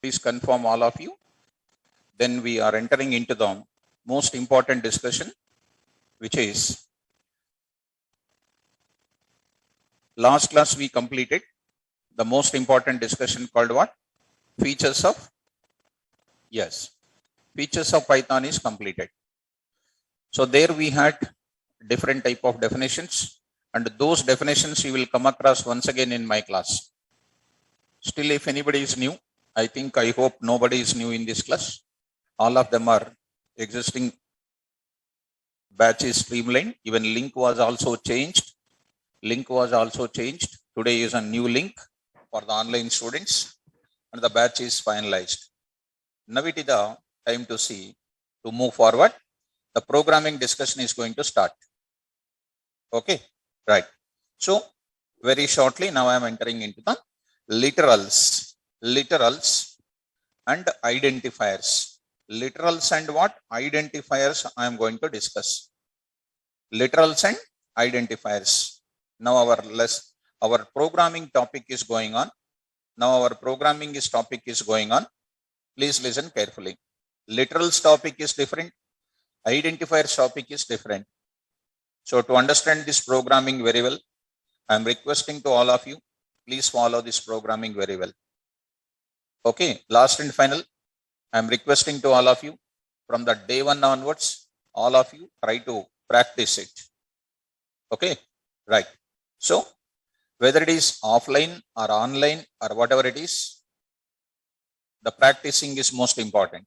Please confirm all of you. Then we are entering into the most important discussion, which is last class we completed the most important discussion called what? Features of, yes, features of Python is completed. So there we had different type of definitions, and those definitions you will come across once again in my class. Still, if anybody is new, I hope nobody is new in this class. All of them are existing. Batch is streamlined. Even link was also changed. Today is a new link for the online students, and the batch is finalized. Now it is the time to see, to move forward. The programming discussion is going to start. Okay, right. So very shortly now I am entering into the literals and identifiers. Literals and what? Identifiers I am going to discuss. Literals and identifiers. Now our programming topic is going on. Please listen carefully. Literals topic is different. Identifiers topic is different. So to understand this programming very well, I am requesting to all of you, please follow this programming very well. Okay, last and final, I am requesting to all of you, from the day one onwards, all of you try to practice it. Okay, right. So whether it is offline or online or whatever it is, the practicing is most important.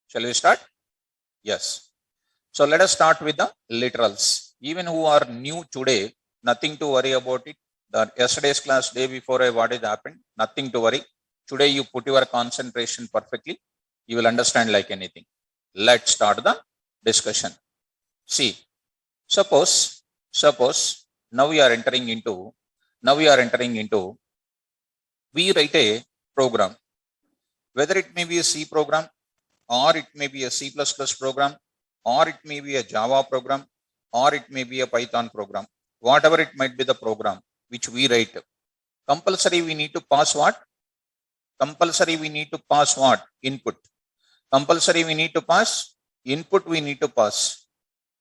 Shall we start? Yes. So let us start with the literals. Even who are new today, nothing to worry about it. The yesterday's class, day before, what has happened, nothing to worry. Today you put your concentration perfectly. You will understand like anything. Let's start the discussion. See, suppose now we are entering into, we write a program, whether it may be a C program, or it may be a C++ program, or it may be a Java program, or it may be a Python program. Whatever it might be the program which we write, compulsory we need to pass what? Input. Compulsory we need to pass input.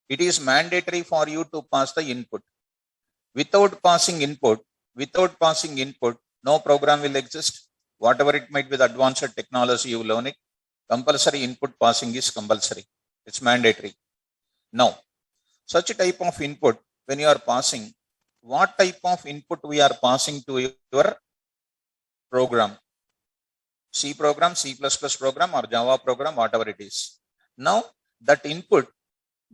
It is mandatory for you to pass the input. Without passing input, no program will exist. Whatever it might be the advanced technology, you learn it. Compulsory input passing is compulsory. It's mandatory. Now, such a type of input, when you are passing, what type of input we are passing to your program? C program, C++ program, or Java program, whatever it is. Now, that input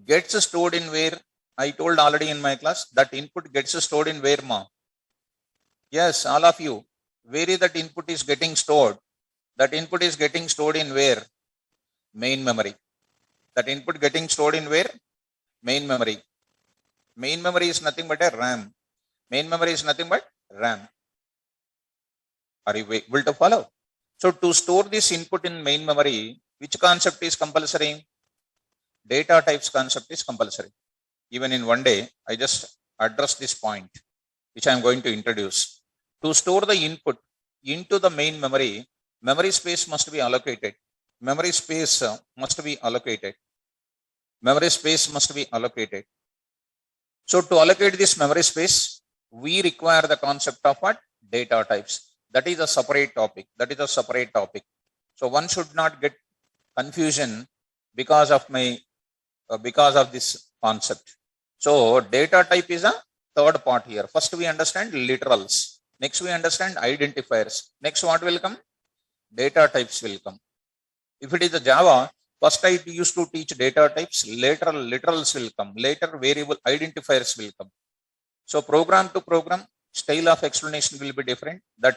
gets stored in where? I told already in my class, that input gets stored in where, ma? Yes, all of you. Where is that input is getting stored? That input is getting stored in where? Main memory. That input getting stored in where? Main memory. Main memory is nothing but a RAM. Are you able to follow? So to store this input in main memory, which concept is compulsory? Data types concept is compulsory. Even in one day, I just address this point, which I am going to introduce. To store the input into the main memory, memory space must be allocated. So to allocate this memory space, we require the concept of what? Data types. That is a separate topic. So one should not get confusion because of this concept. So data type is a third part here. First we understand literals. Next we understand identifiers. Next what will come? Data types will come. If it is a Java, first I used to teach data types, later literals will come, later variable identifiers will come. So program to program, style of explanation will be different. That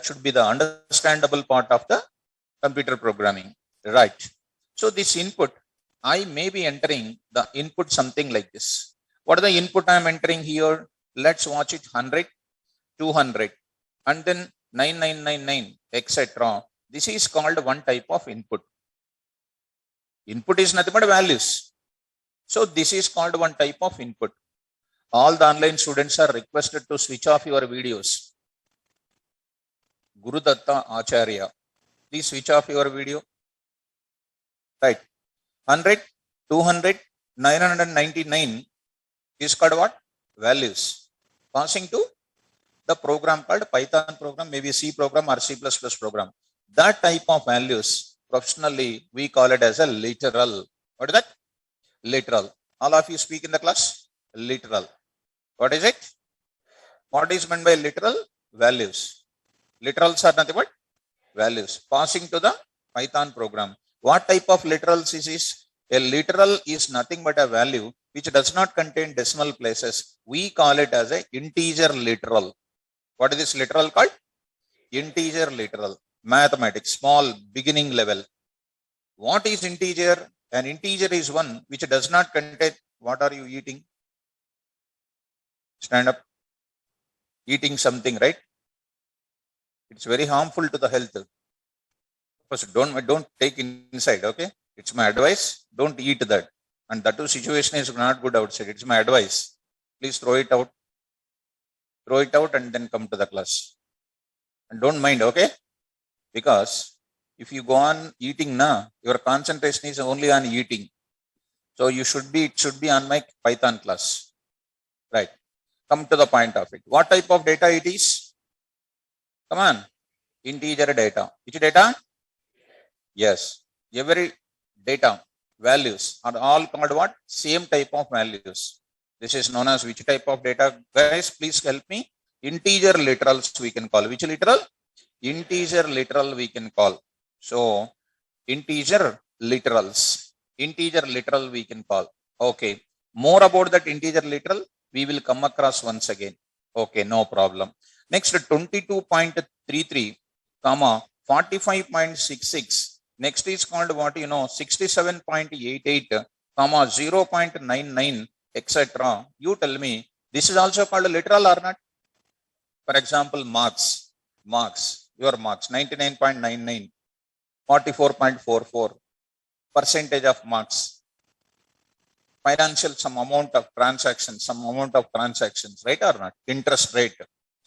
should be the understandable part of the computer programming, right? So this input, I may be entering the input something like this. What is the input I am entering here? Let's watch it: 100, 200, and then 9999, etc. This is called one type of input. Input is nothing but values. So this is called one type of input. All the online students are requested to switch off your videos. Gurudatta Acharya, Please switch off your video. Right. 100, 200, 999 is called what? Values. Passing to the program called Python program, maybe C program or C++ program. That type of values, professionally, we call it as a literal. What is that? Literal. All of you speak in the class? Literal. What is it? What is meant by literal? Values. Literals are nothing but values. Passing to the Python program. What type of literals is this? A literal is nothing but a value which does not contain decimal places. We call it as a integer literal. What is this literal called? Integer literal. Mathematics, small beginning level. What is integer? An integer is one which does not contain. What are you eating? Stand up. Eating something, right? It's very harmful to the health. First, don't take inside, okay? It's my advice. Don't eat that. And that too, situation is not good outside. It's my advice. Please throw it out. Throw it out and then come to the class. And don't mind, okay? Because if you go on eating now, your concentration is only on eating. So it should be on my Python class. Right. Come to the point of it. What type of data it is? Come on. Integer data. Which data? Yes. Every data values are all called what? Same type of values. This is known as which type of data? Guys, please help me. Integer literals we can call. Which literal? Integer literal we can call. So integer literals. Integer literal we can call. Okay. More about that integer literal we will come across once again. Okay, no problem. Next 22.33 comma 45.66. Next is called what 67.88 comma 0.99 etc. You tell me this is also called literal or not? For example, marks, your marks 99.99, 44.44, percentage of marks, financial some amount of transactions, right or not? Interest rate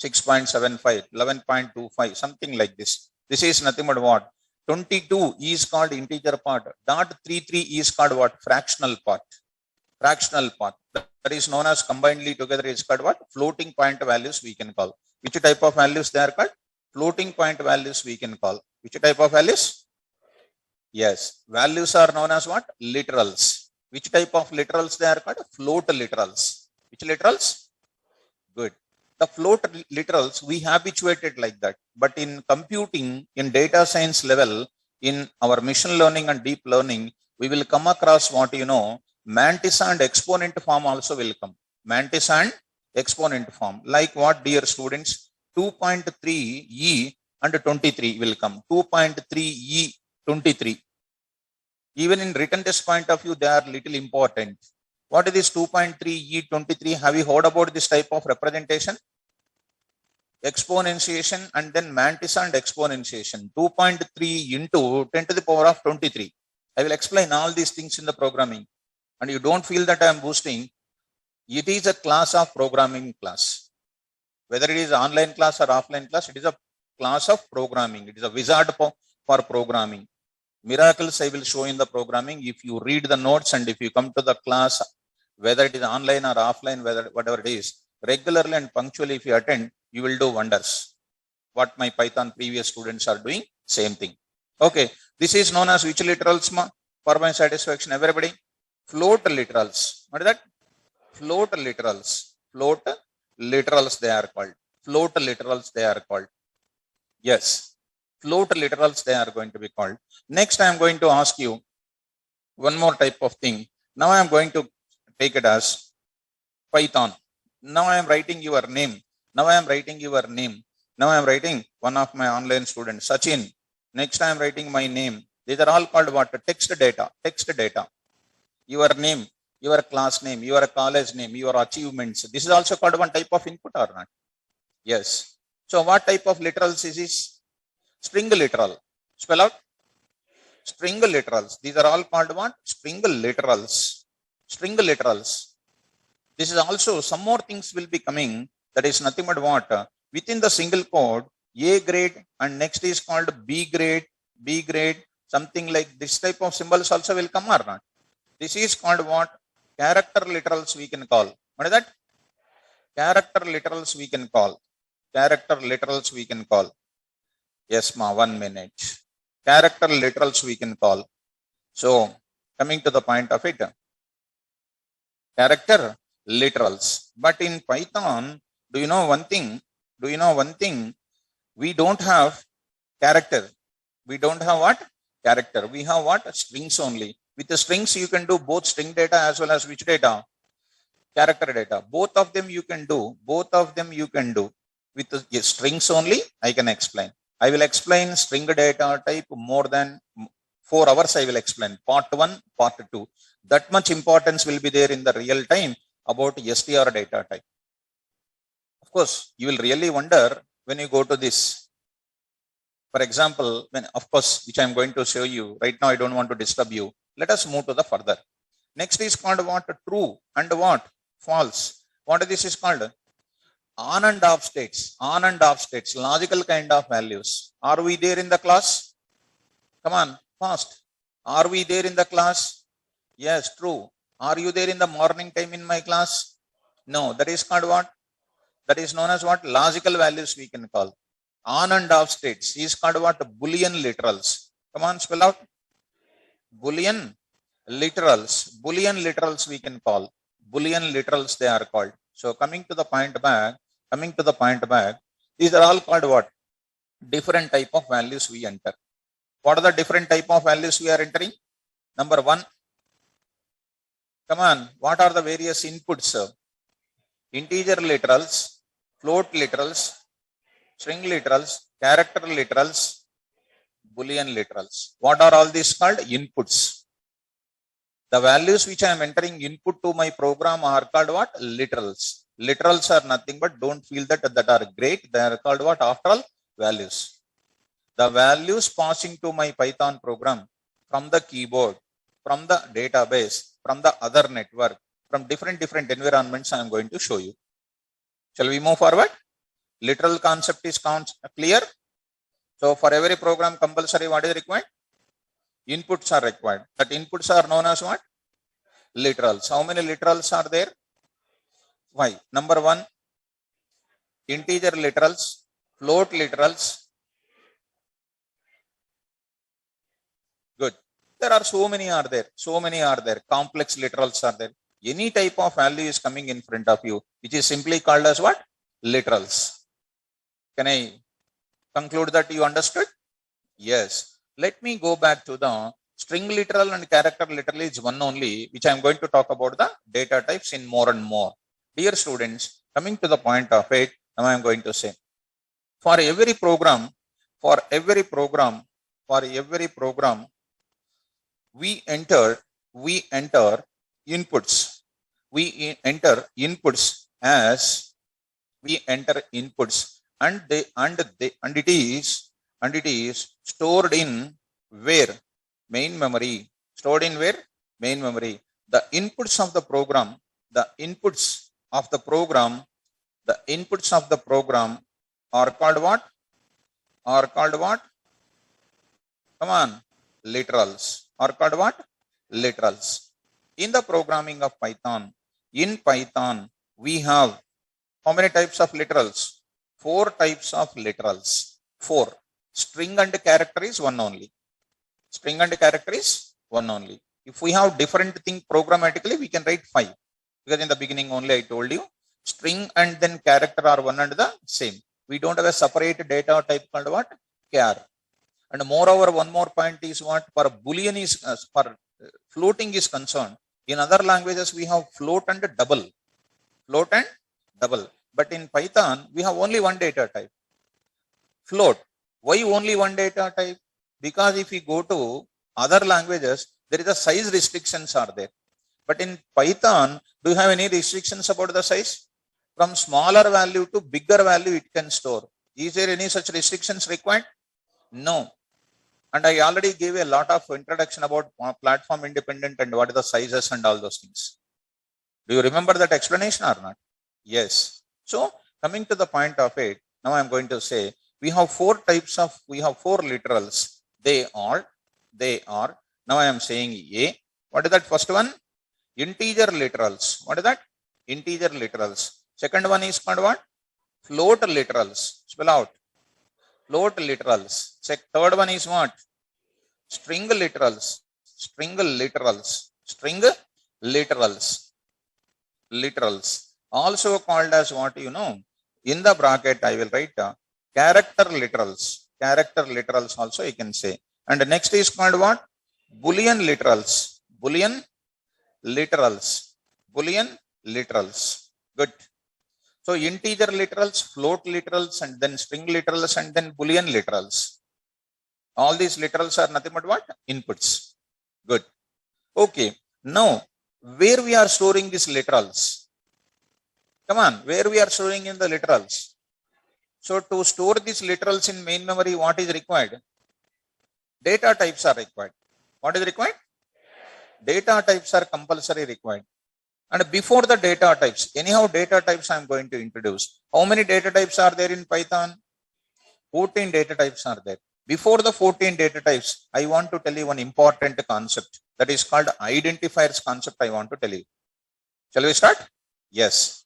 6.75, 11.25, something like this. This is nothing but what? 22 is called integer part. Dot 33 is called what? Fractional part. That is known as combinedly together is called what? Floating point values we can call. Which type of values they are called? Floating point values we can call. Which type of values? Yes. Values are known as what? Literals. Which type of literals they are called? Float literals. Which literals? Good. The float literals we habituated like that. But in computing, in data science level, in our machine learning and deep learning, we will come across what mantis and exponent form also will come. Mantis and exponent form. Like what, dear students? 2.3e and 23 will come. 2.3e 23. Even in written test point of view, they are little important. What is this 2.3e 23? Have you heard about this type of representation? Exponentiation and then mantis and exponentiation. 2.3 into 10 to the power of 23. I will explain all these things in the programming. And you don't feel that I am boosting. It is a class of programming class. Whether it is online class or offline class, it is a class of programming. It is a wizard for programming. Miracles I will show in the programming. If you read the notes and if you come to the class, whether it is online or offline, whatever it is, regularly and punctually if you attend, you will do wonders. What my Python previous students are doing, same thing. Okay, this is known as which literals for my satisfaction, everybody? Float literals. What is that? Float literals. Float literals they are called. Float literals they are called. Yes. Float literals they are going to be called. Next I am going to ask you one more type of thing. Now I am going to take it as Python. Now I am writing your name. Now I am writing one of my online students, Sachin. Next I am writing my name. These are all called what? Text data. Your name, your class name, your college name, your achievements. This is also called one type of input or not? Yes. So what type of literals is this? String literal. Spell out. String literals. These are all called what? String literals. This is also some more things will be coming. That is nothing but what? Within the single code, A grade and next is called B grade, B grade, something like this type of symbols also will come or not? This is called what? Character literals we can call. What is that? Character literals we can call. Character literals we can call. Yes, ma, 1 minute. Character literals we can call. So, coming to the point of it, character literals. But in Python, do you know one thing? We don't have character. We don't have what? Character. We have what? Strings only. With the strings, you can do both string data as well as which data? Character data. Both of them you can do. With the strings only, I can explain. I will explain string data type more than 4 hours. I will explain part 1, part 2. That much importance will be there in the real time about str data type. Of course, you will really wonder when you go to this. For example, which I am going to show you right now, I don't want to disturb you. Let us move to the further. Next is called what? True and what? False. What this is called? On and off states. Logical kind of values. Are we there in the class? Come on, fast. Are we there in the class? Yes, true. Are you there in the morning time in my class? No, that is called what? That is known as what? Logical values we can call. On and off states is called what? Boolean literals. Come on, spell out. Boolean literals we can call. Boolean literals they are called. So coming to the point back, these are all called what? Different type of values we enter. What are the different type of values we are entering? Number 1. Come on, what are the various inputs? Integer literals, float literals, string literals, character literals, Boolean literals. What are all these called? Inputs. The values which I am entering input to my program are called what? Literals. Literals are nothing but don't feel that are great. They are called what? After all, values. The values passing to my Python program from the keyboard, from the database, from the other network, from different environments I am going to show you. Shall we move forward? Literal concept is clear. So for every program compulsory what is required? Inputs are required. That inputs are known as what? Literals. How many literals are there? Why? Number 1, integer literals, float literals. Good. There are so many are there. Complex literals are there. Any type of value is coming in front of you, which is simply called as what? Literals. Can I conclude that you understood? Yes. Let me go back to the string literal and character literal is one only, which I am going to talk about the data types in more and more. Dear students, coming to the point of it, now I am going to say, for every program, we enter inputs. We enter inputs and it is stored in where? Main memory. Stored in where? Main memory. The inputs of the program are called what? Come on, literals. Are called what? Literals. In the programming of Python, we have how many types of literals? 4 types of literals. 4. String and character is one only. If we have different thing programmatically, we can write 5. Because in the beginning only I told you, string and then character are one and the same. We don't have a separate data type called what? Char. And moreover, one more point is what? For Boolean is, for floating is concerned. In other languages, we have float and double. But in Python, we have only one data type. Float. Why only one data type? Because if we go to other languages, there is a size restrictions are there. But in Python, do you have any restrictions about the size? From smaller value to bigger value it can store. Is there any such restrictions required? No. And I already gave a lot of introduction about platform independent and what are the sizes and all those things. Do you remember that explanation or not? Yes. So coming to the point of it, now I'm going to say we have 4 literals. They are. Now I am saying A. What is that first one? Integer literals. What is that? Integer literals. Second one is called what? Float literals. Spell out. Float literals. Third one is what? String literals. String literals. String literals. Literals. Also called as what, you know? In the bracket, I will write character literals. Character literals also you can say. And next is called what? Boolean literals. Boolean literals. Boolean literals. Good. So integer literals, float literals, and then string literals, and then Boolean literals. All these literals are nothing but what? Inputs. Good. Okay. Now, where we are storing these literals? Come on, where we are storing in the literals? So to store these literals in main memory, what is required? Data types are required. What is required? Data types are compulsory required. And before the data types, anyhow data types I am going to introduce. How many data types are there in Python? 14 data types are there. Before the 14 data types, I want to tell you one important concept that is called identifiers concept. I want to tell you. Shall we start? Yes.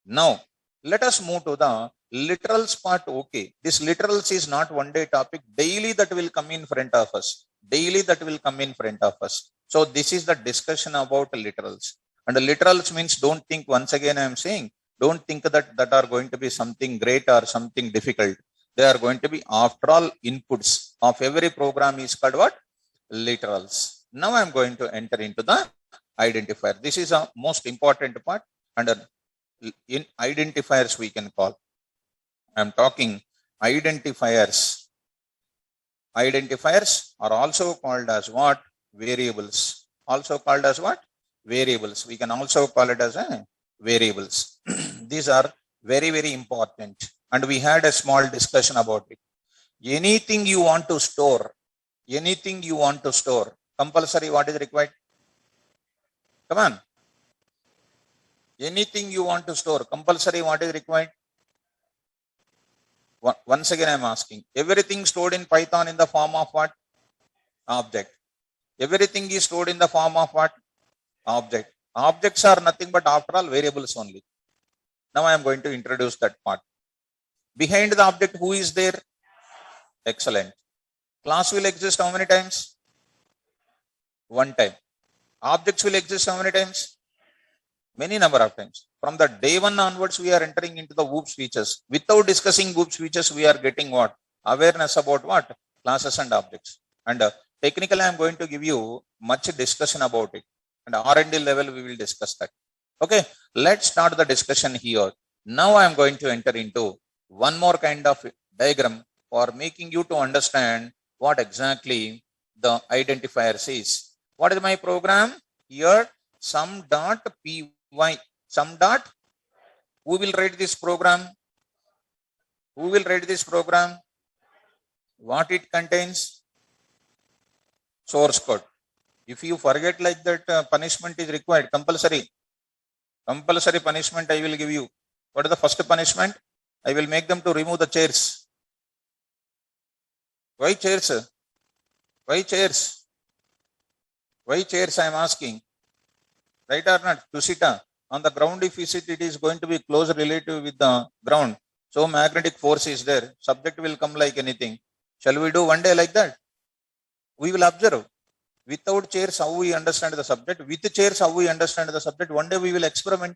Now, let us move to the literals part. Okay. This literals is not one day topic. Daily that will come in front of us. Daily that will come in front of us. So this is the discussion about literals. And the literals means, don't think, once again I am saying, don't think that are going to be something great or something difficult. They are going to be, after all, inputs of every program is called what? Literals. Now I am going to enter into the identifier. This is a most important part. And in identifiers we can call. I am talking identifiers. Identifiers are also called as what? Variables. Also called as what? Variables. We can also call it as variables. These are very, very important. And we had a small discussion about it. Anything you want to store, compulsory what is required? Come on. Anything you want to store, compulsory what is required? Once again I am asking. Everything stored in Python in the form of what? Object. Everything is stored in the form of what? Object. Objects are nothing but, after all, variables only. Now I am going to introduce that part. Behind the object, who is there? Excellent. Class will exist how many times? One time. Objects will exist how many times? Many number of times. From the day one onwards, we are entering into the OOPS features. Without discussing OOPS features, we are getting what? Awareness about what? Classes and objects. And technically, I am going to give you much discussion about it. And R&D level, we will discuss that. Okay, let's start the discussion here. Now I am going to enter into one more kind of diagram for making you to understand what exactly the identifiers is. What is my program? Here, sum.py. Sum dot. Who will write this program? Who will write this program? What it contains? Source code. If you forget like that, punishment is required, compulsory. Compulsory punishment I will give you. What is the first punishment? I will make them to remove the chairs. Why chairs? Why chairs? Why chairs I am asking? Right or not? To sit on the ground, if you sit, it is going to be close relative with the ground. So magnetic force is there. Subject will come like anything. Shall we do one day like that? We will observe. Without chairs, how we understand the subject. With chairs, how we understand the subject. One day we will experiment.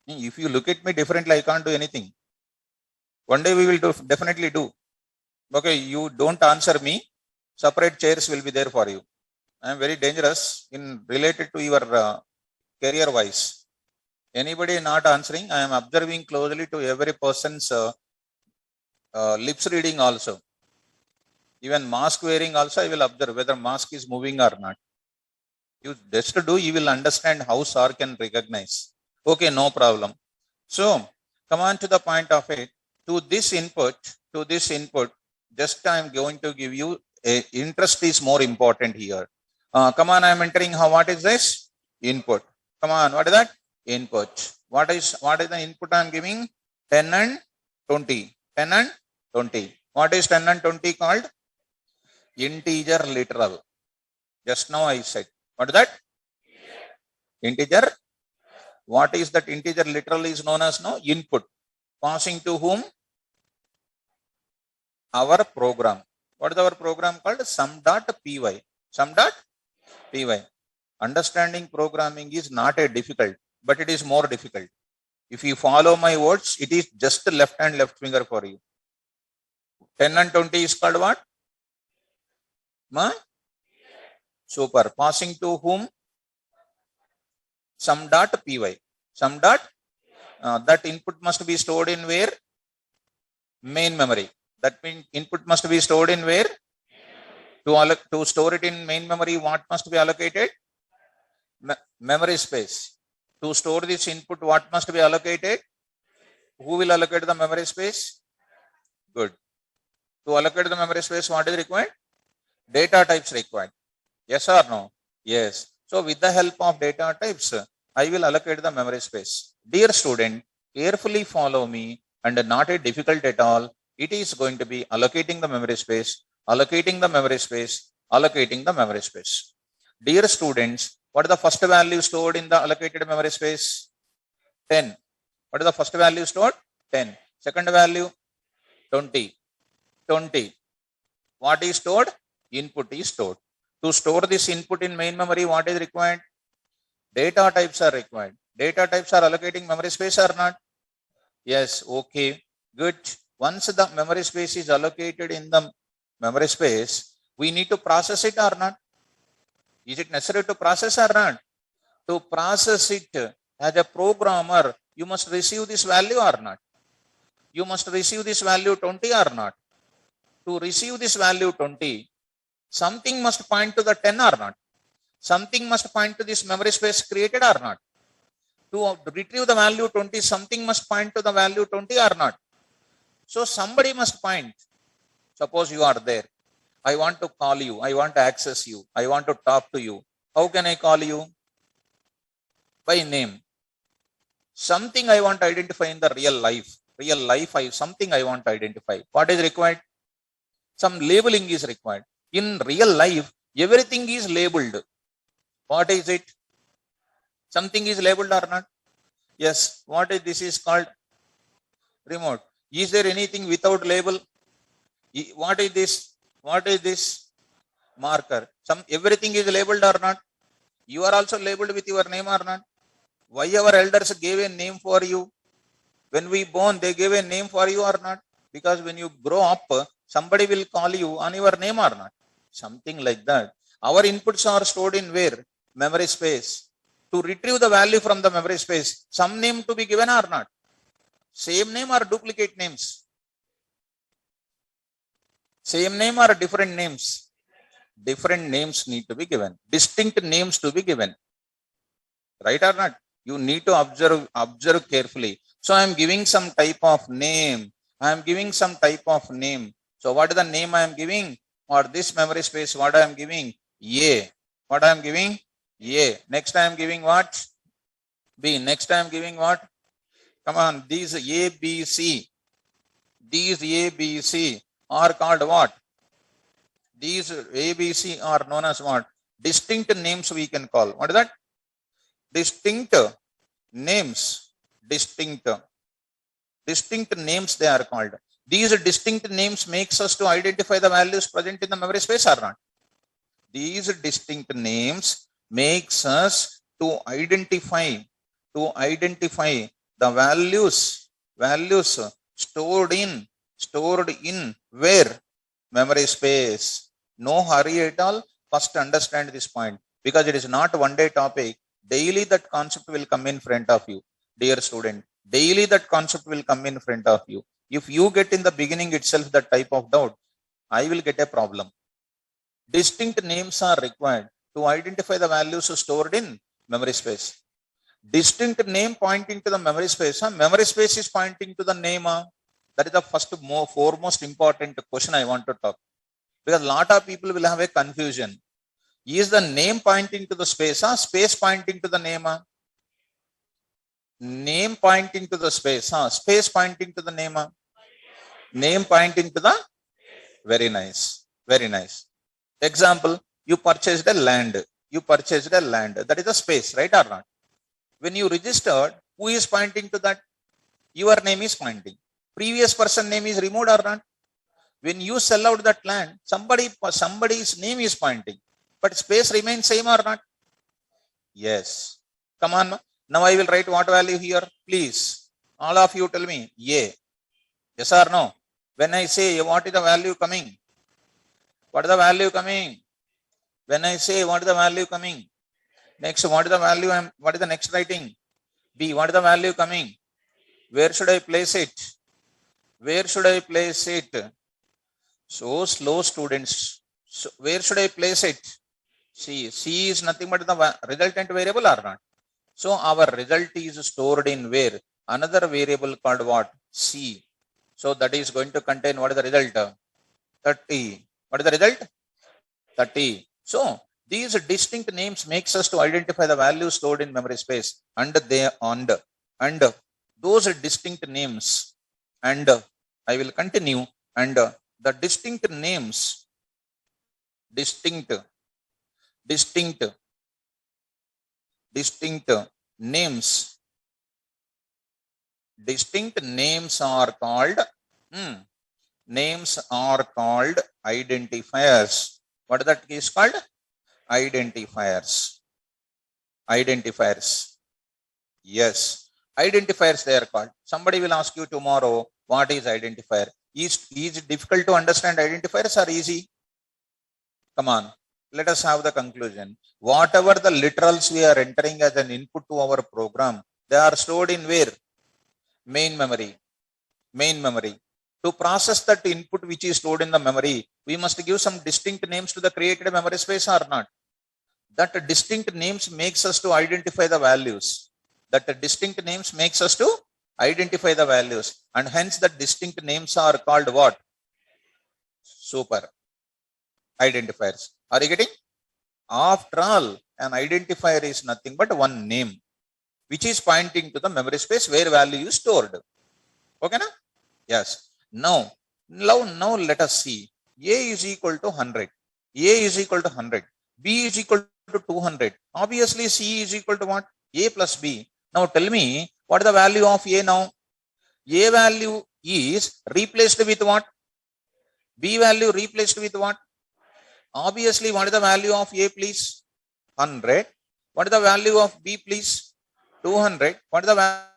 If you look at me differently, I can't do anything. One day we will definitely do. Okay, you don't answer me. Separate chairs will be there for you. I am very dangerous in related to your career wise. Anybody not answering, I am observing closely to every person's lips reading also. Even mask wearing also, I will observe whether mask is moving or not. You just do, you will understand how SAR can recognize. Okay, no problem. So, come on to the point of it. To this input, just I am going to give you, interest is more important here. Come on, I am entering what is this? Input. Come on, what is that? Input. What is the input I am giving? 10 and 20. 10 and 20. What is 10 and 20 called? Integer literal. Just now I said. What is that? Integer. What is that integer literal is known as now input. Passing to whom? Our program. What is our program called? Sum.py. Sum.py. Understanding programming is not a difficult, but it is more difficult. If you follow my words, it is just left hand, left finger for you. 10 and 20 is called what? Super. Passing to whom? Sum.py. Sum. That input must be stored in where? Main memory. That means input must be stored in where? To store it in main memory, what must be allocated? Memory space. To store this input, what must be allocated? Who will allocate the memory space? Good. To allocate the memory space, what is required? Data types required. Yes or no? Yes. So with the help of data types, I will allocate the memory space. Dear student, carefully follow me, and not a difficult at all. It is going to be allocating the memory space, allocating the memory space, allocating the memory space. Dear students, what is the first value stored in the allocated memory space? 10. What is the first value stored? 10. Second value? 20. 20. What is stored? Input is stored. To store this input in main memory, what is required? Data types are required. Data types are allocating memory space or not? Yes. Okay. Good. Once the memory space is allocated in the memory space, we need to process it or not? Is it necessary to process or not? To process it as a programmer, you must receive this value or not? You must receive this value 20 or not? To receive this value 20, something must point to the 10 or not? Something must point to this memory space created or not? To retrieve the value 20, something must point to the value 20 or not? So somebody must point. Suppose you are there. I want to call you. I want to access you. I want to talk to you. How can I call you? By name. Something I want to identify in the real life. Real life, something I want to identify. What is required? Some labeling is required. In real life, everything is labeled. What is it? Something is labeled or not? Yes. What is this is called? Remote. Is there anything without label? What is this? What is this? Marker. Everything is labeled or not? You are also labeled with your name or not? Why our elders gave a name for you? When we born, they gave a name for you or not? Because when you grow up, somebody will call you on your name or not? Something like that. Our inputs are stored in where? Memory space. To retrieve the value from the memory space, some name to be given or not? Same name or duplicate names? Same name or different names? Different names need to be given. Distinct names to be given. Right or not? You need to observe carefully. So I am giving some type of name. I am giving some type of name. So what is the name I am giving? Or this memory space, what I am giving? A. What I am giving? A. Next I am giving what? B. Next I am giving what? Come on, these A, B, C. These A, B, C are called what? These A, B, C are known as what? Distinct names we can call. What is that? Distinct names. Distinct names they are called. These distinct names makes us to identify the values present in the memory space or not? These distinct names makes us to identify the values stored in where? Memory space. No hurry at all. First understand this point, because it is not one day topic. Daily that concept will come in front of you, dear student. Daily that concept will come in front of you. If you get in the beginning itself that type of doubt, I will get a problem. Distinct names are required to identify the values stored in memory space. Distinct name pointing to the memory space. Memory space is pointing to the name. That is the foremost important question I want to talk. Because a lot of people will have a confusion. Is the name pointing to the space? Space pointing to the name? Name pointing to the space. Space pointing to the name? Name pointing to the? Very nice. Very nice. Example, you purchased a land. You purchased a land. That is a space, right or not? When you registered, who is pointing to that? Your name is pointing. Previous person name is removed or not? When you sell out that land, somebody's name is pointing, but space remains same or not? Yes. Come on. Now I will write what value here, please. All of you tell me. Yes or no? When I say what is the value coming? What is the value coming? When I say what is the value coming? Next, what is the value? What is the next writing? B. What is the value coming? Where should I place it? Where should I place it? So slow, students. So where should I place it? C is nothing but the resultant variable or not? So our result is stored in where? Another variable called what? C. So that is going to contain what is the result? 30. What is the result? 30. So these distinct names makes us to identify the value stored in memory space, and those distinct names, and I will continue, and the distinct names, distinct names, distinct names are called names are called identifiers. What that is called? Identifiers. Identifiers. Yes, identifiers they are called. Somebody will ask you tomorrow, what is identifier? Is it difficult to understand identifiers or easy? Come on, let us have the conclusion. Whatever the literals we are entering as an input to our program, they are stored in where? Main memory. Main memory. To process that input which is stored in the memory, we must give some distinct names to the created memory space or not? That distinct names makes us to identify the values. That distinct names makes us to identify the values, and hence the distinct names are called what? Super identifiers. Are you getting? After all, an identifier is nothing but one name which is pointing to the memory space where value is stored. Okay na? Yes. Now let us see. A is equal to 100. A is equal to 100. B is equal to 200. Obviously, C is equal to what? A plus B. Now tell me, what is the value of A now? A value is replaced with what? B value replaced with what? Obviously, what is the value of A, please? 100. What is the value of B, please? 200. What is the value?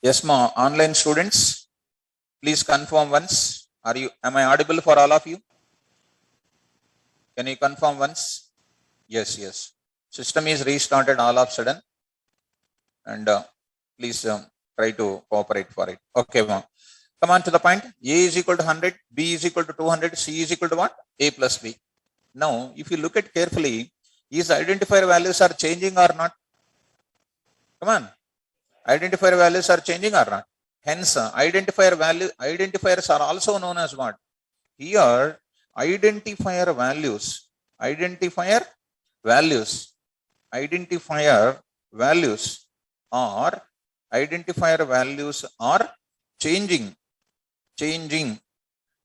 Yes, ma. Online students, please confirm once. Am I audible for all of you? Can you confirm once? Yes, yes. System is restarted all of a sudden. And please try to cooperate for it. Okay, ma. Come on to the point. A is equal to 100, B is equal to 200, C is equal to what? A plus B. Now, if you look at carefully, is identifier values are changing or not? Come on. Identifier values are changing or not? Hence, identifiers are also known as what? Here, identifier values are changing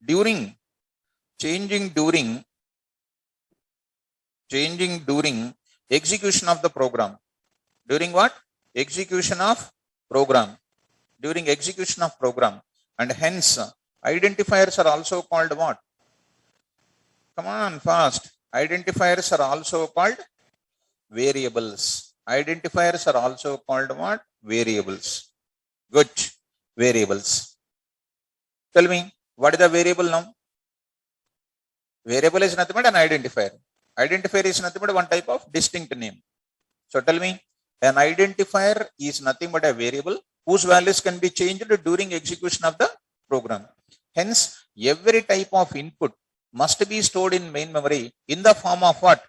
during execution of the program. During what? Execution of program. During execution of program. And hence, identifiers are also called what? Come on, fast. Identifiers are also called variables. Identifiers are also called what? Variables. Good. Variables. Tell me, what is the variable now? Variable is nothing but an identifier. Identifier is nothing but one type of distinct name. So tell me, an identifier is nothing but a variable whose values can be changed during execution of the program. Hence, every type of input must be stored in main memory in the form of what?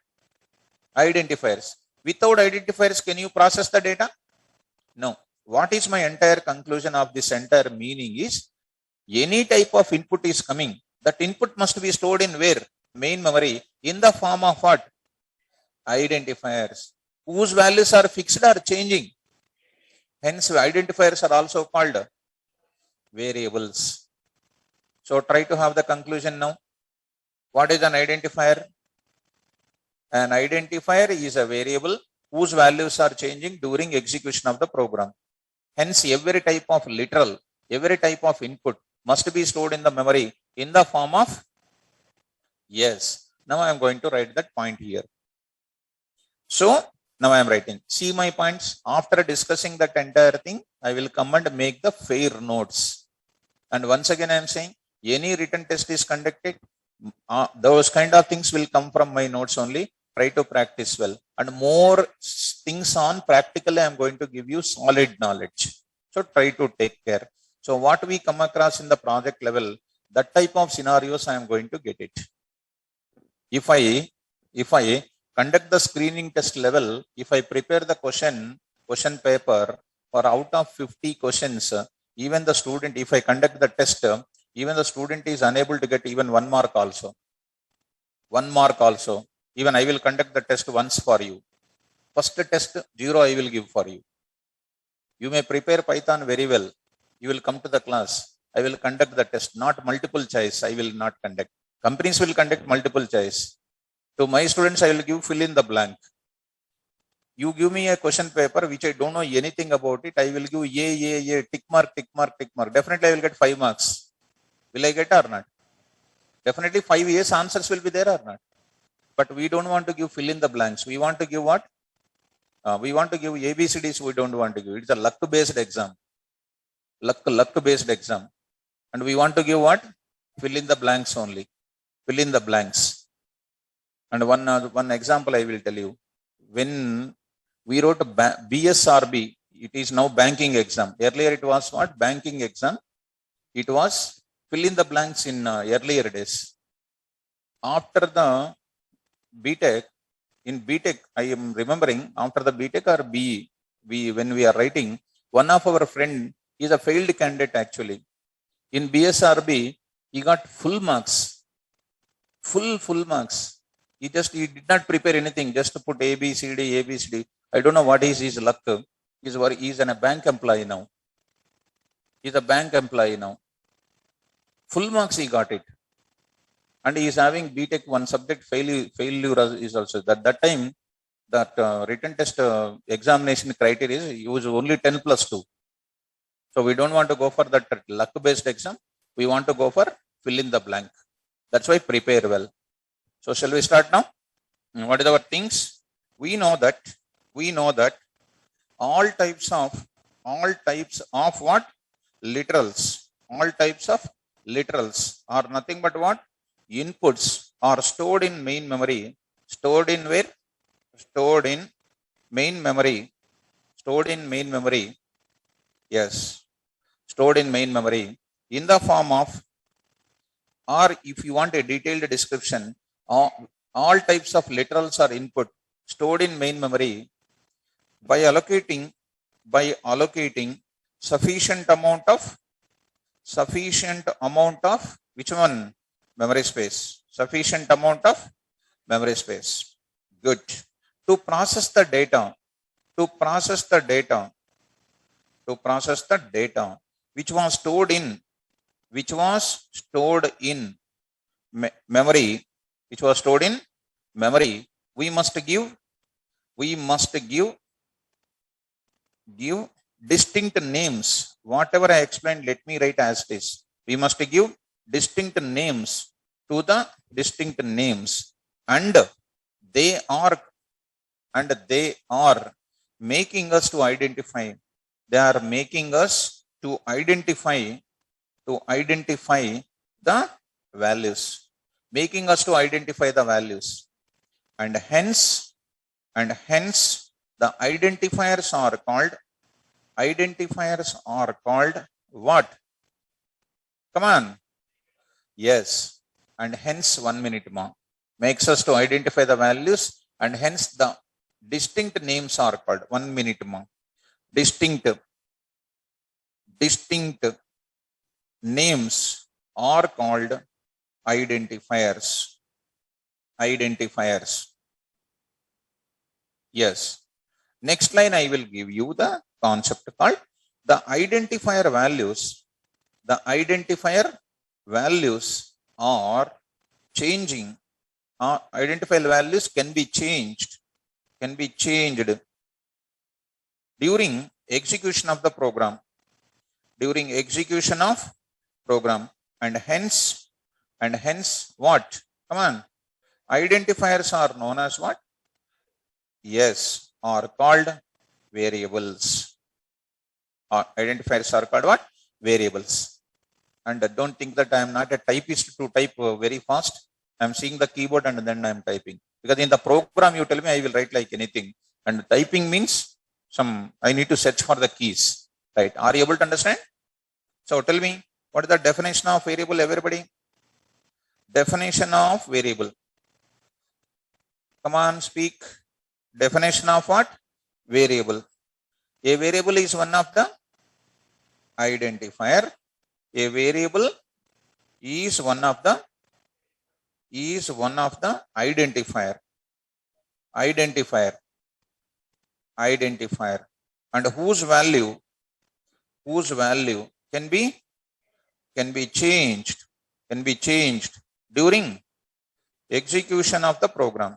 Identifiers. Without identifiers, can you process the data? No. What is my entire conclusion of this entire meaning is, any type of input is coming, that input must be stored in where? Main memory in the form of what? Identifiers, whose values are fixed or changing. Hence, identifiers are also called variables. So try to have the conclusion now. What is an identifier? An identifier is a variable whose values are changing during execution of the program. Hence, every type of literal, every type of input must be stored in the memory in the form of, yes. Now I am going to write that point here. So now I am writing. See my points. After discussing that entire thing, I will come and make the fair notes. And once again, I am saying, any written test is conducted, those kind of things will come from my notes only. Try to practice well. And more things on practically, I am going to give you solid knowledge. So try to take care. So what we come across in the project level, that type of scenarios, I am going to get it. If I conduct the screening test level, if I prepare the question paper for out of 50 questions, even the student, if I conduct the test, even the student is unable to get even 1 mark also. 1 mark also. Even I will conduct the test once for you. First test, 0 I will give for you. You may prepare Python very well. You will come to the class. I will conduct the test, not multiple choice. I will not conduct. Companies will conduct multiple choice. To my students, I will give fill in the blank. You give me a question paper which I don't know anything about it. I will give a tick mark. Definitely I will get 5 marks. Will I get or not? Definitely 5 years answers will be there or not? But we don't want to give fill in the blanks. We want to give what? We want to give ABCDs. We don't want to give. It's a luck-based exam. Luck-based exam. And we want to give what? Fill in the blanks only. Fill in the blanks. And one example I will tell you. When we wrote BSRB, it is now banking exam. Earlier it was what? Banking exam. It was fill in the blanks in earlier days. After the BTech, in BTech, I am remembering, after the BTech or BE, when we are writing, one of our friend is a failed candidate actually. In BSRB, he got full marks. Full marks. He did not prepare anything, just to put ABCD. I don't know what is his luck. He's a bank employee now. He's a bank employee now. Full marks he got it. And he is having BTech one subject failure is also. That time, that written test examination criteria is use only 10+2. So we don't want to go for that luck-based exam. We want to go for fill in the blank. That's why prepare well. So shall we start now? What is our things? We know that all types of what? Literals. All types of literals are nothing but what? Inputs are stored in main memory. Stored in where? Stored in main memory. Stored in main memory. Yes. Stored in main memory in the form of, or if you want a detailed description, all types of literals are input stored in main memory by allocating sufficient amount of which one? Memory space. Sufficient amount of memory space. Good. To process the data which was stored in memory, we must give distinct names. Whatever I explained, let me write as it is. We must give distinct names to the distinct names, and they are making us to identify. They are making us to identify the values, making us to identify the values, and hence the identifiers are called what? Come on. Yes. And hence, 1 minute more, makes us to identify the values, and hence the distinct names are called. 1 minute more. Distinct names are called identifiers. Yes. Next line I will give you the concept called the identifier values. The identifier values are changing. Identifier values can be changed during execution of the program. And hence what? Come on. Identifiers are known as what? Yes, are called variables. Identifiers are called what? Variables. And don't think that I am not a typist to type very fast. I am seeing the keyboard and then I am typing. Because in the program you tell me, I will write like anything. And typing means I need to search for the keys. Right? Are you able to understand? So tell me, what is the definition of variable, everybody? Definition of variable. Come on, speak. Definition of what? Variable. A variable is one of the identifier. A variable is one of the identifier. And whose value can be changed during execution of the program.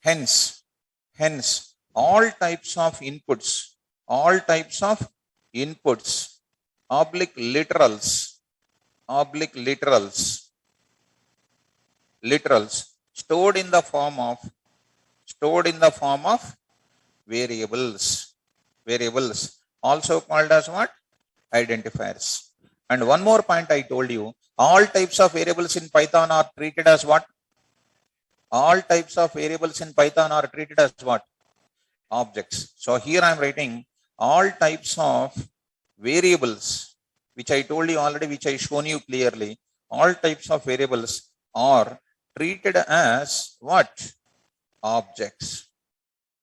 Hence, all types of inputs, oblique literals stored in the form of variables, also called as what? Identifiers. And one more point I told you, all types of variables in Python are treated as what? All types of variables in Python are treated as what? Objects. So here I am writing all types of variables, which I told you already, which I shown you clearly. All types of variables are treated as what? Objects.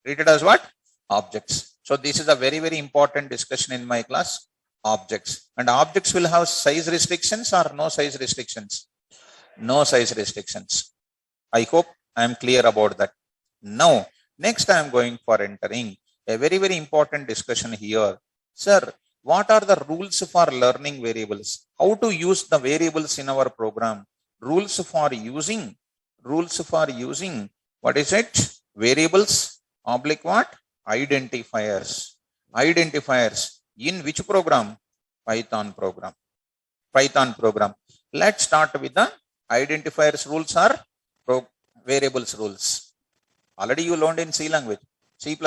Treated as what? Objects. So this is a very, very important discussion in my class. Objects. And objects will have size restrictions or no size restrictions? No size restrictions. I hope I am clear about that. Now, next I am going for entering a very, very important discussion here. Sir, what are the rules for learning variables? How to use the variables in our program? Rules for using, what is it? Variables, oblique what? Identifiers. In which program? Python program. Let's start with the identifiers. Rules are variables rules. Already you learned in C language, C++,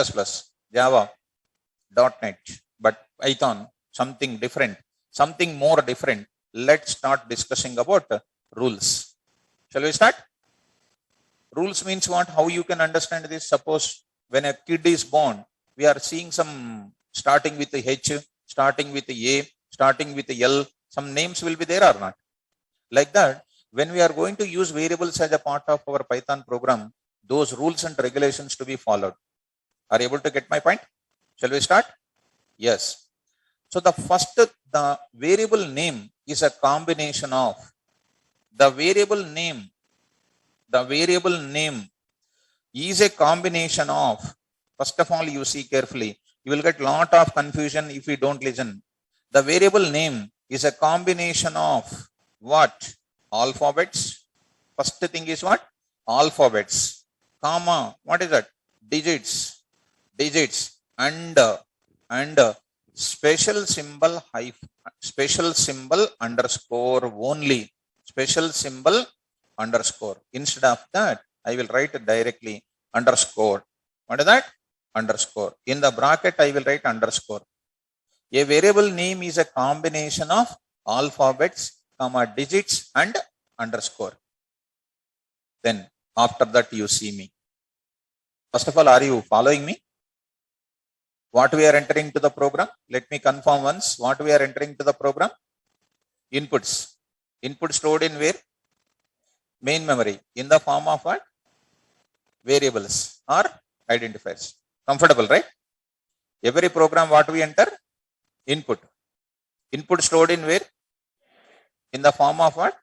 Java, .NET, but Python, something different, something more different. Let's start discussing about rules. Shall we start? Rules means what? How you can understand this? Suppose when a kid is born, we are seeing some starting with the H, starting with the A, starting with the L. Some names will be there or not? Like that, when we are going to use variables as a part of our Python program, those rules and regulations to be followed. Are you able to get my point? Shall we start? Yes. So the first, the variable name is a combination of the variable name. The variable name is a combination of, first of all, you see carefully, you will get lot of confusion if you don't listen. The variable name is a combination of what? Alphabets. First thing is what? Alphabets, comma, what is that? Digits, digits, and special symbol special symbol underscore only. Special symbol underscore. Instead of that, I will write directly underscore. What is that? Underscore. In the bracket, I will write underscore. A variable name is a combination of alphabets, comma, digits, and underscore. Then after that, you see me. First of all, are you following me? What we are entering to the program? Let me confirm once. What we are entering to the program? Inputs. Input stored in where? Main memory. In the form of what? Variables or identifiers. Comfortable, right? Every program, what we enter? Input. Input stored in where? In the form of what?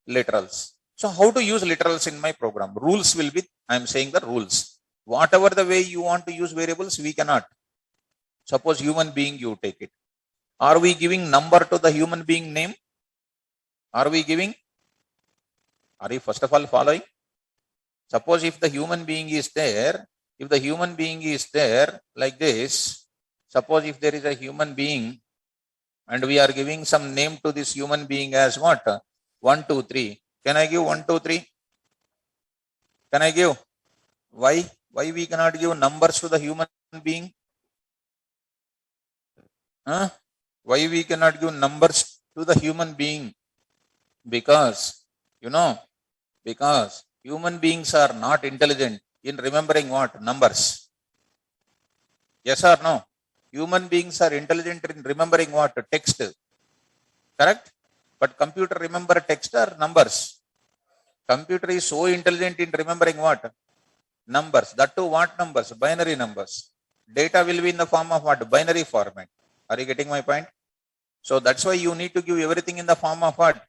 Literals. So how to use literals in my program? Rules will be, I am saying the rules. Whatever the way you want to use variables, we cannot. Suppose human being, you take it. Are we giving number to the human being name? Are we giving? Are you first of all following? Suppose if the human being is there, if the human being is there like this, suppose if there is a human being and we are giving some name to this human being as what? 1, 2, 3. Can I give 1, 2, 3? Can I give? Why? Why we cannot give numbers to the human being? Huh? Why we cannot give numbers to the human being? Because, you know, because human beings are not intelligent in remembering what? Numbers. Yes or no? Human beings are intelligent in remembering what? Text. Correct? But computer remember text or numbers? Computer is so intelligent in remembering what? Numbers. That too what numbers? Binary numbers. Data will be in the form of what? Binary format. Are you getting my point? So that's why you need to give everything in the form of what?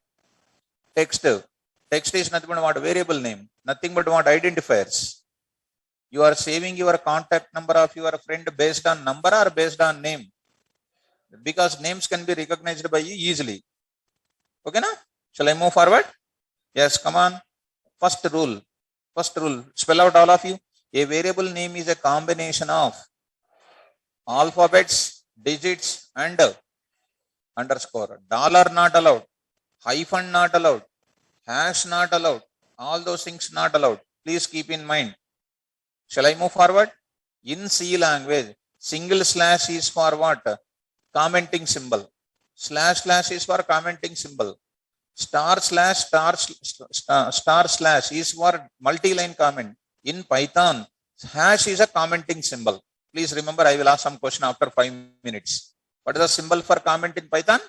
Text. Text is nothing but what? Variable name. Nothing but what? Identifiers. You are saving your contact number of your friend based on number or based on name? Because names can be recognized by you easily. Okay, na? Shall I move forward? Yes, come on. First rule. First rule. Spell out all of you. A variable name is a combination of alphabets, digits, and underscore. Dollar not allowed. Hyphen not allowed. Hash not allowed. All those things not allowed. Please keep in mind. Shall I move forward? In C language, single slash is for what? Commenting symbol. Slash slash is for commenting symbol. Star slash is for multi-line comment. In Python, hash is a commenting symbol. Please remember, I will ask some question after 5 minutes. What is the symbol for comment in Python?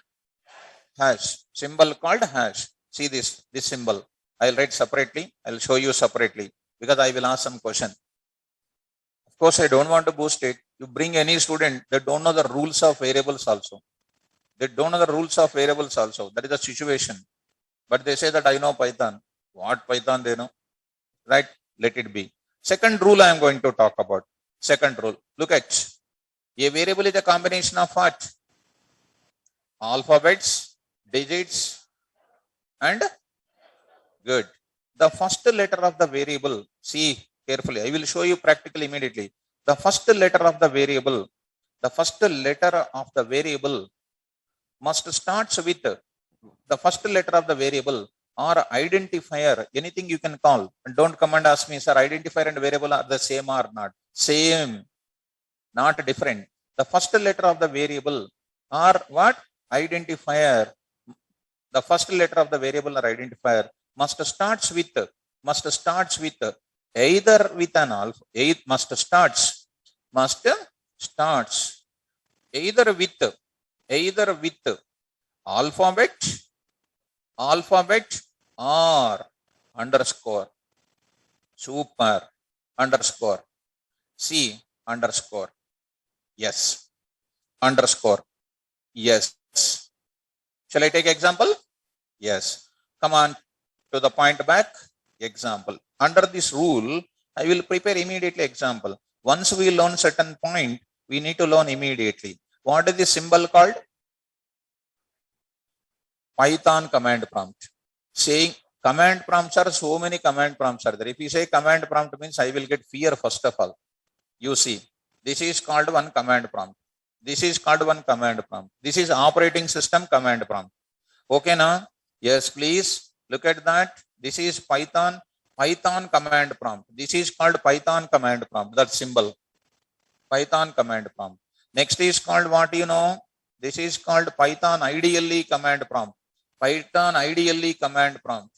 Hash. Symbol called hash. See this symbol. I'll write separately. I'll show you separately because I will ask some question. Of course, I don't want to boost it. You bring any student, they don't know the rules of variables also. They don't know the rules of variables also. That is the situation. But they say that I know Python. What Python they know? Right? Let it be. Second rule I am going to talk about. Second rule. Look at. A variable is a combination of what? Alphabets, digits, and good. The first letter of the variable. See carefully. I will show you practically immediately. The first letter of the variable. The first letter of the variable must start with the first letter of the variable or identifier, anything you can call. And don't come and ask me, sir, identifier and variable are the same or not? Same, not different. The first letter of the variable or what? Identifier. The first letter of the variable or identifier must starts with either with an alpha, must starts either with alphabet or underscore. Super. Underscore. C underscore. Yes. Underscore. Yes. Shall I take example? Yes. Come on to the point back. Example. Under this rule, I will prepare immediately example. Once we learn certain point, we need to learn immediately. What is this symbol called? Python command prompt. Saying command prompts are so many command prompts are there. If you say command prompt means I will get fear first of all. You see, this is called one command prompt. This is called one command prompt. This is operating system command prompt. Okay now? Yes, please look at that. This is Python command prompt. This is called Python command prompt. That symbol. Python command prompt. Next is called what you know? This is called Python IDLE command prompt. Python IDLE command prompt.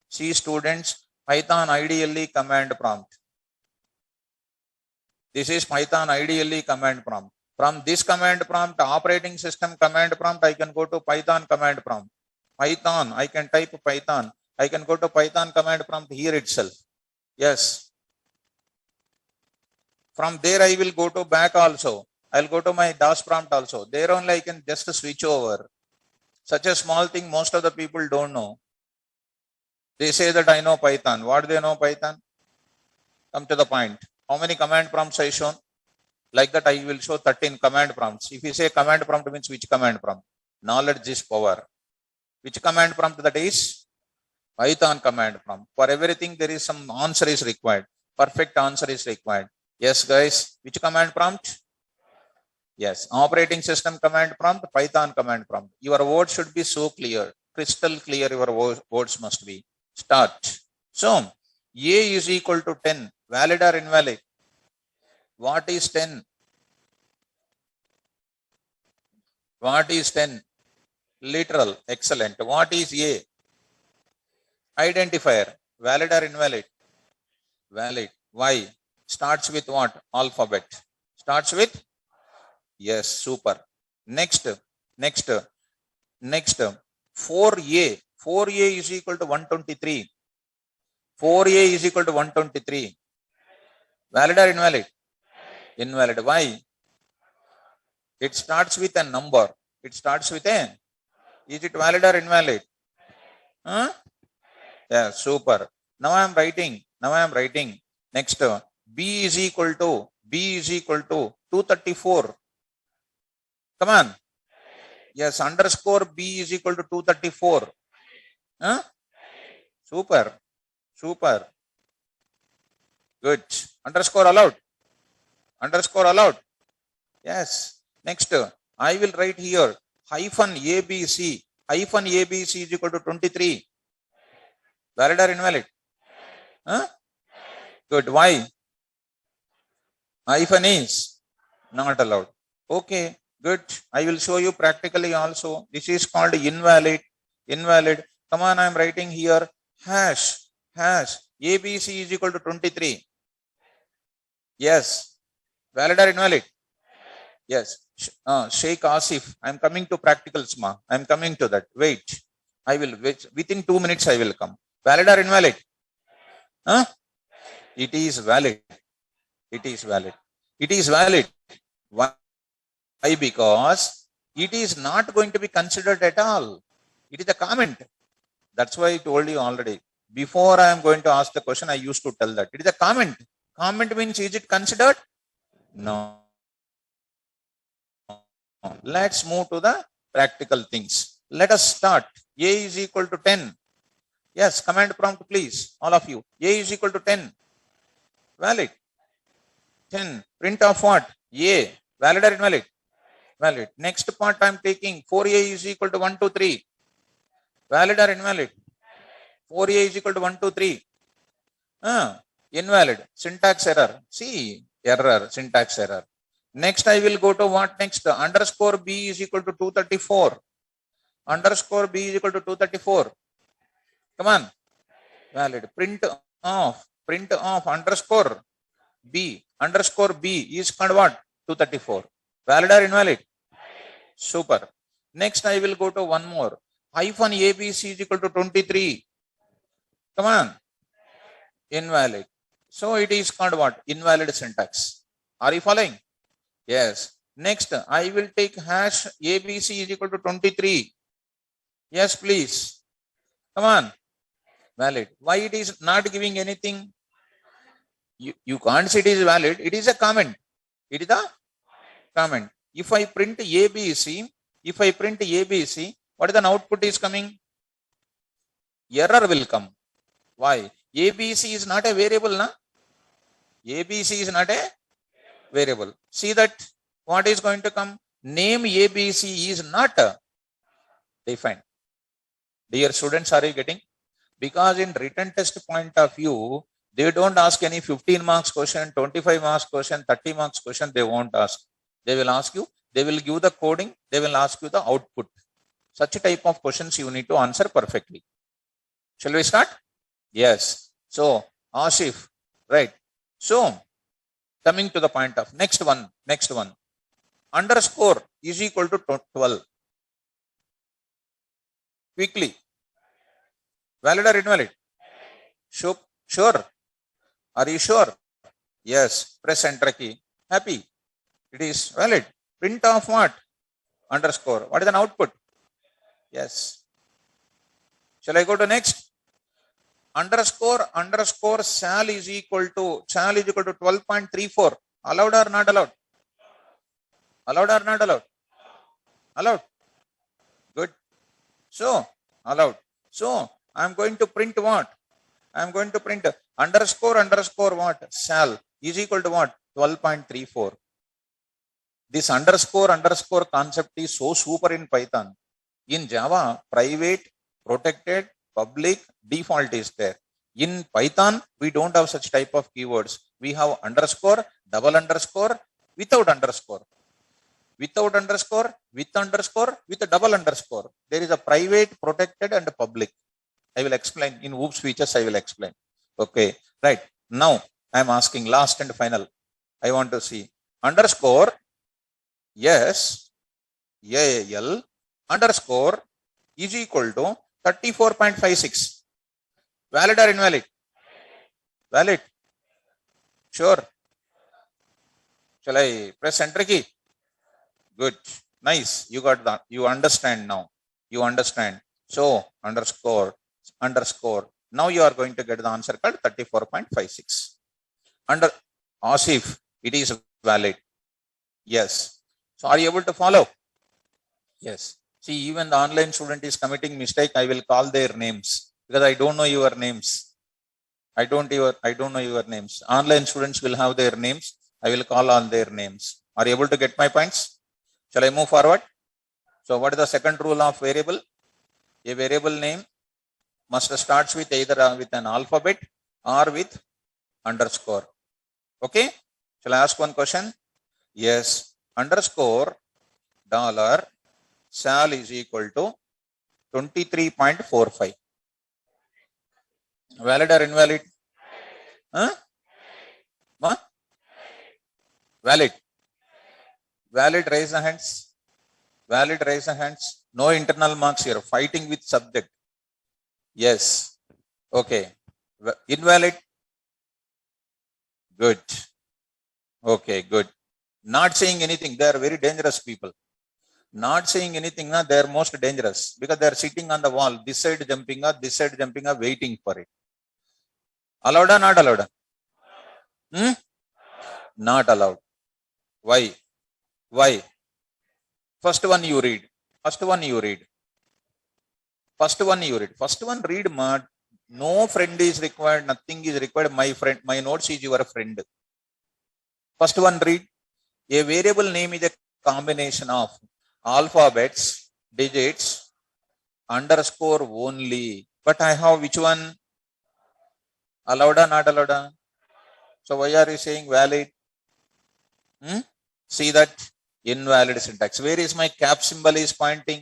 See students, Python IDLE command prompt. This is Python IDLE command prompt. From this command prompt, operating system command prompt, I can go to Python command prompt. Python, I can type Python. I can go to Python command prompt here itself. Yes. From there, I will go to back also. I'll go to my DOS prompt also. There only I can just switch over. Such a small thing, most of the people don't know. They say that I know Python. What do they know Python? Come to the point. How many command prompts I shown? Like that, I will show 13 command prompts. If you say command prompt means which command prompt? Knowledge is power. Which command prompt that is? Python command prompt. For everything, there is some answer is required. Perfect answer is required. Yes, guys. Which command prompt? Yes. Operating system command prompt, Python command prompt. Your words should be so clear. Crystal clear your words must be. Start. So, A is equal to 10. Valid or invalid? What is 10? What is 10? Literal. Excellent. What is A? Identifier. Valid or invalid? Valid. Why? Starts with what? Alphabet. Starts with? Yes. Super. Next. 4A. 4A is equal to 123. 4A is equal to 123. Valid or invalid? Invalid. Why? It starts with a number. It starts with a. Is it valid or invalid? Huh? Yeah, super. Now I am writing. Next, B is equal to 234. Come on. Yes, underscore B is equal to 234. Huh? Super. Good. Underscore allowed. Yes. Next, I will write here hyphen ABC. Hyphen ABC is equal to 23. Valid or invalid? Huh? Good. Why? Hyphen is not allowed. Okay. Good. I will show you practically also. This is called invalid. Come on, I am writing here hash. ABC is equal to 23. Yes. Valid or invalid? Yes. Sheikh Asif, I am coming to practicals, ma. I am coming to that. Wait. I will wait. Within 2 minutes, I will come. Valid or invalid? Huh? It is valid. Why? Because it is not going to be considered at all. It is a comment. That's why I told you already. Before I am going to ask the question, I used to tell that. It is a comment. Comment means, is it considered? No. Let's move to the practical things. Let us start. A is equal to 10. Yes, command prompt please, all of you. A is equal to 10. Valid. 10. Print of what? A. Valid or invalid? Valid. Next part I am taking 4A is equal to 1, 2, 3. Valid or invalid? 4a is equal to 1, 2, 3. Invalid. Syntax error. See, error, syntax error. Next, I will go to what next? Underscore b is equal to 234. Underscore b is equal to 234. Come on. Valid. Print of underscore b. Underscore b is called what? 234. Valid or invalid? Super. Next, I will go to one more. Hyphen abc is equal to 23. Come on. Invalid. So it is called what? Invalid syntax. Are you following? Yes. Next, I will take hash abc is equal to 23. Yes, please. Come on. Valid. Why it is not giving anything? You can't say it is valid. It is a comment. It is a comment. If I print abc, what is the output is coming? Error will come. Why? ABC is not a variable, na? ABC is not a variable. See that what is going to come? Name ABC is not defined. Dear students, are you getting? Because in written test point of view, they don't ask any 15 marks question, 25 marks question, 30 marks question. They won't ask. They will ask you, they will give the coding, they will ask you the output. Such a type of questions you need to answer perfectly. Shall we start? Yes. So, Asif, right. So, coming to the point of next one. Underscore is equal to 12. Quickly. Valid or invalid? Sure. Are you sure? Yes. Press enter key. Happy. It is valid. Print of what? Underscore. What is an output? Yes. Shall I go to next? Underscore shall is equal to 12.34. Allowed or not allowed? Allowed or not allowed? Allowed. Good. So, allowed. So, I am going to print what? I am going to print underscore what? Shall is equal to what? 12.34. This underscore concept is so super in Python. In Java, private, protected, public, default is there. In Python, we don't have such type of keywords. We have underscore, double underscore, without underscore. Without underscore, with underscore, with a double underscore. There is a private, protected, and public. I will explain in OOPS features. I will explain. Okay, right. Now I am asking last and final. I want to see underscore yes AL underscore is equal to 34.56. Valid or invalid? Valid. Sure. Shall I press enter key? Good. Nice. You got that. You understand now. You understand. So underscore. Now you are going to get the answer called 34.56. Under Asif, it is valid. Yes. So are you able to follow? Yes. See, even the online student is committing mistake. I will call their names because I don't know your names. I don't know your names. Online students will have their names. I will call on their names. Are you able to get my points? Shall I move forward? So what is the second rule of variable? A variable name must start with either with an alphabet or with underscore. Okay. Shall I ask one question? Yes. Underscore dollar shall is equal to 23.45. Valid or invalid? Huh? What? Valid. Valid, raise the hands. Valid, raise the hands. No internal marks here. Fighting with subject. Yes. Okay. Invalid. Good. Okay, good. Not saying anything. They are very dangerous people. Not saying anything, they are most dangerous because they are sitting on the wall, this side jumping up, waiting for it. Allowed or not allowed? Not allowed. Why? Why? First one you read. First one read. No friend is required. Nothing is required. My friend, my notes is your friend. First one read. A variable name is a combination of alphabets, digits, underscore only. But I have which one? Allowed or not allowed? So why are you saying valid? See that invalid syntax. Where is my cap symbol is pointing?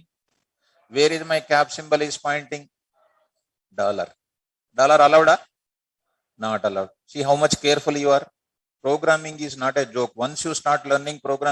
Where is my cap symbol is pointing? Dollar. Dollar allowed or not allowed? See how much careful you are. Programming is not a joke. Once you start learning programming,